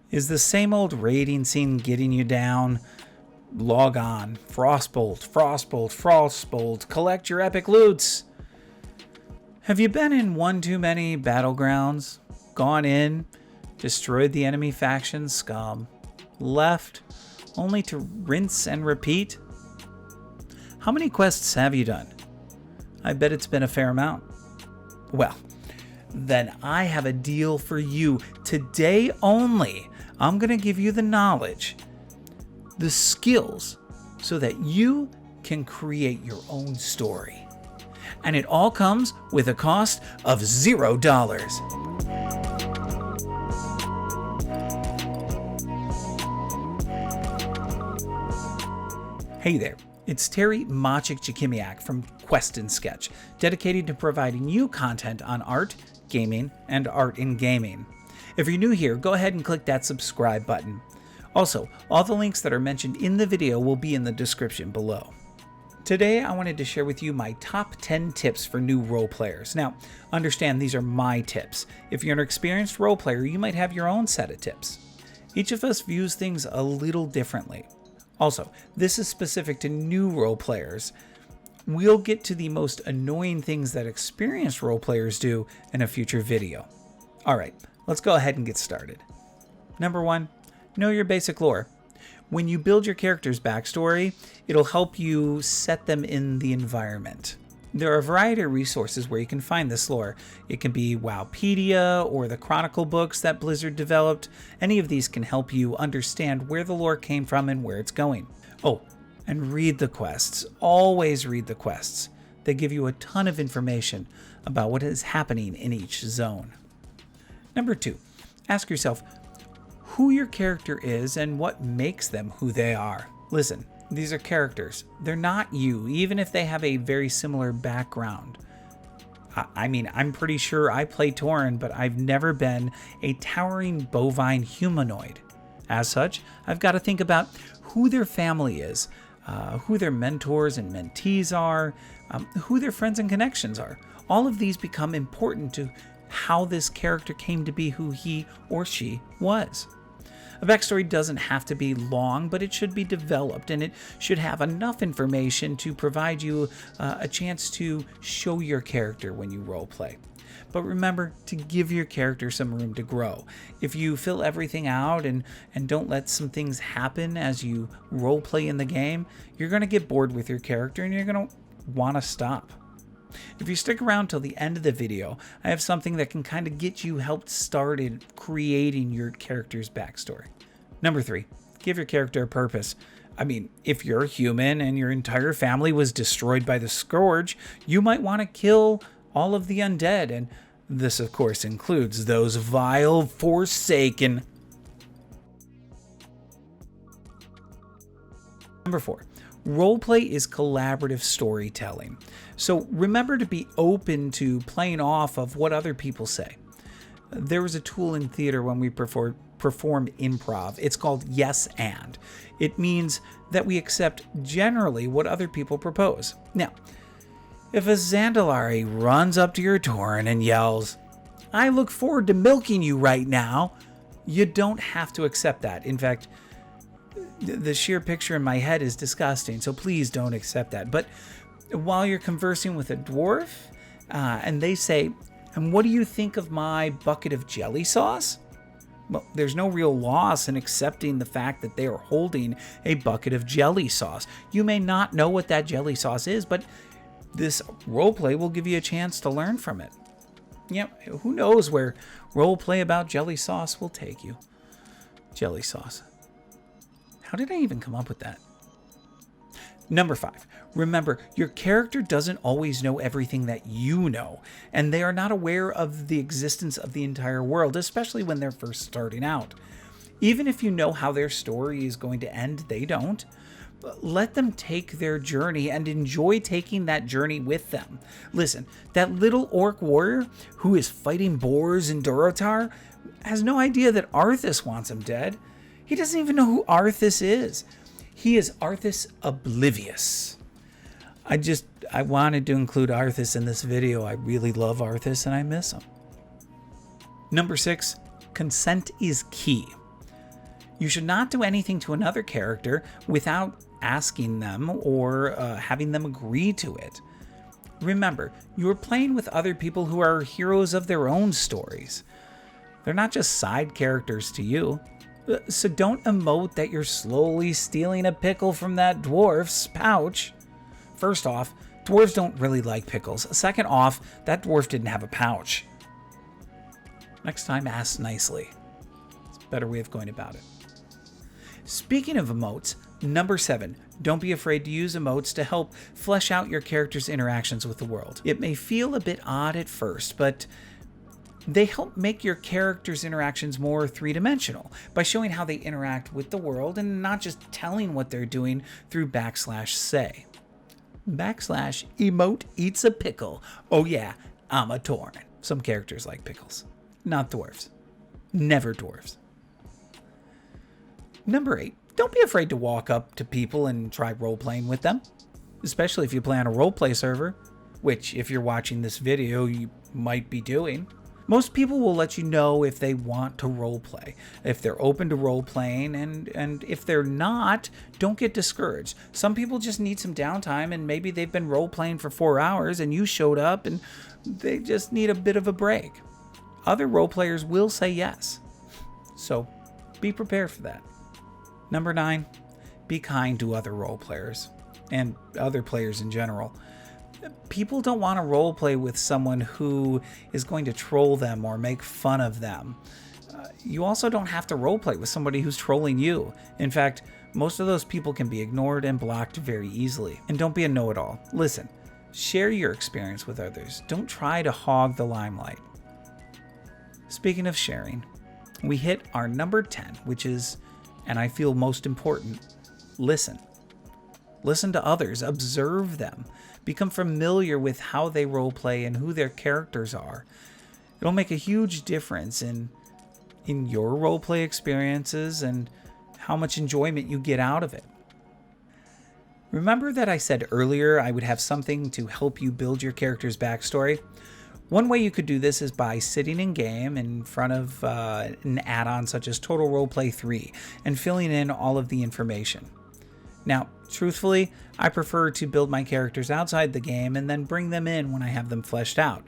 Is the same old raiding scene getting you down? Log on. Frostbolt, Frostbolt, Frostbolt. Collect your epic loots. Have you been in one too many battlegrounds? Gone in, destroyed the enemy faction scum, left only to rinse and repeat? How many quests have you done? I bet it's been a fair amount. Well, then I have a deal for you. Today only, I'm going to give you the knowledge, the skills, so that you can create your own story. And it all comes with a cost of $0. Hey there, it's Terry Maciek-Jakimiak from Quest and Sketch, dedicated to providing you content on art, gaming, and art in gaming. If you're new here, go ahead and click that subscribe button. Also, all the links that are mentioned in the video will be in the description below. Today, I wanted to share with you my top 10 tips for new role players. Now, understand these are my tips. If you're an experienced role player, you might have your own set of tips. Each of us views things a little differently. Also, this is specific to new role players. We'll get to the most annoying things that experienced role players do in a future video. All right, let's go ahead and get started. Number 1, know your basic lore. When you build your character's backstory, it'll help you set them in the environment. There are a variety of resources where you can find this lore. It can be Wowpedia or the Chronicle books that Blizzard developed. Any of these can help you understand where the lore came from and where it's going. Oh, and read the quests. Always read the quests. They give you a ton of information about what is happening in each zone. Number 2, ask yourself who your character is and what makes them who they are. Listen, these are characters. They're not you, even if they have a very similar background. I mean, I'm pretty sure I play Tauren, but I've never been a towering bovine humanoid. As such, I've got to think about who their family is, who their mentors and mentees are, who their friends and connections are. All of these become important to how this character came to be who he or she was. A backstory doesn't have to be long, but it should be developed, and it should have enough information to provide you a chance to show your character when you roleplay. But remember to give your character some room to grow. If you fill everything out and don't let some things happen as you roleplay in the game, you're going to get bored with your character and you're going to want to stop. If you stick around till the end of the video, I have something that can kind of get you helped started creating your character's backstory. Number 3, give your character a purpose. I mean, if you're human and your entire family was destroyed by the Scourge, you might want to kill all of the undead, and this of course includes those vile Forsaken. Number 4, roleplay is collaborative storytelling. So remember to be open to playing off of what other people say. There was a tool in theater when we performed improv. It's called yes and. It means that we accept generally what other people propose. Now, if a Zandalari runs up to your Tauren and yells, "I look forward to milking you right now," you don't have to accept that. In fact, the sheer picture in my head is disgusting, so please don't accept that. But while you're conversing with a dwarf and they say, "And what do you think of my bucket of jelly sauce?" Well, there's no real loss in accepting the fact that they are holding a bucket of jelly sauce. You may not know what that jelly sauce is, but this roleplay will give you a chance to learn from it. Yeah, who knows where roleplay about jelly sauce will take you. Jelly sauce. How did I even come up with that? Number 5, remember, your character doesn't always know everything that you know, and they are not aware of the existence of the entire world, especially when they're first starting out. Even if you know how their story is going to end, they don't. Let them take their journey and enjoy taking that journey with them. Listen, that little orc warrior who is fighting boars in Durotar has no idea that Arthas wants him dead. He doesn't even know who Arthas is. He is Arthas Oblivious. I wanted to include Arthas in this video. I really love Arthas and I miss him. Number 6, consent is key. You should not do anything to another character without asking them or having them agree to it. Remember, you are playing with other people who are heroes of their own stories. They're not just side characters to you. So don't emote that you're slowly stealing a pickle from that dwarf's pouch. First off, dwarves don't really like pickles. Second off, that dwarf didn't have a pouch. Next time, ask nicely. It's a better way of going about it. Speaking of emotes, number 7, don't be afraid to use emotes to help flesh out your character's interactions with the world. It may feel a bit odd at first, but they help make your character's interactions more three-dimensional by showing how they interact with the world and not just telling what they're doing through /say. /emote eats a pickle. Oh yeah, I'm a torn. Some characters like pickles. Not dwarves. Never dwarves. Number 8, don't be afraid to walk up to people and try role-playing with them, especially if you play on a roleplay server, which if you're watching this video, you might be doing. Most people will let you know if they want to roleplay, if they're open to role-playing, and if they're not, don't get discouraged. Some people just need some downtime, and maybe they've been role-playing for 4 hours and you showed up and they just need a bit of a break. Other role-players will say yes, so be prepared for that. Number 9, be kind to other role-players and other players in general. People don't want to roleplay with someone who is going to troll them or make fun of them. You also don't have to roleplay with somebody who's trolling you. In fact, most of those people can be ignored and blocked very easily. And don't be a know-it-all. Listen, share your experience with others. Don't try to hog the limelight. Speaking of sharing, we hit our number 10, which is, and I feel most important, listen. Listen to others, observe them, become familiar with how they roleplay and who their characters are. It'll make a huge difference in your roleplay experiences and how much enjoyment you get out of it. Remember that I said earlier I would have something to help you build your character's backstory? One way you could do this is by sitting in game in front of an add-on such as Total Roleplay 3 and filling in all of the information. Now, truthfully, I prefer to build my characters outside the game and then bring them in when I have them fleshed out.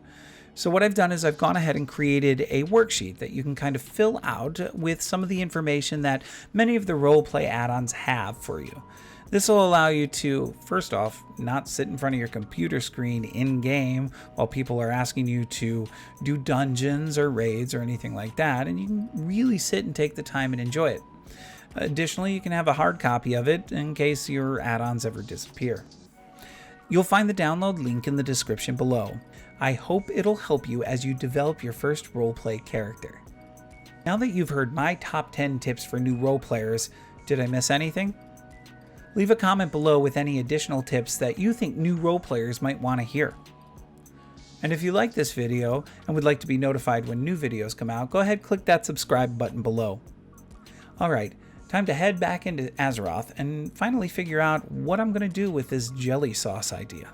So what I've done is I've gone ahead and created a worksheet that you can kind of fill out with some of the information that many of the roleplay add-ons have for you. This will allow you to, first off, not sit in front of your computer screen in-game while people are asking you to do dungeons or raids or anything like that, and you can really sit and take the time and enjoy it. Additionally, you can have a hard copy of it in case your add-ons ever disappear. You'll find the download link in the description below. I hope it'll help you as you develop your first roleplay character. Now that you've heard my top 10 tips for new roleplayers, did I miss anything? Leave a comment below with any additional tips that you think new roleplayers might want to hear. And if you like this video and would like to be notified when new videos come out, go ahead and click that subscribe button below. Alright, time to head back into Azeroth and finally figure out what I'm going to do with this jelly sauce idea.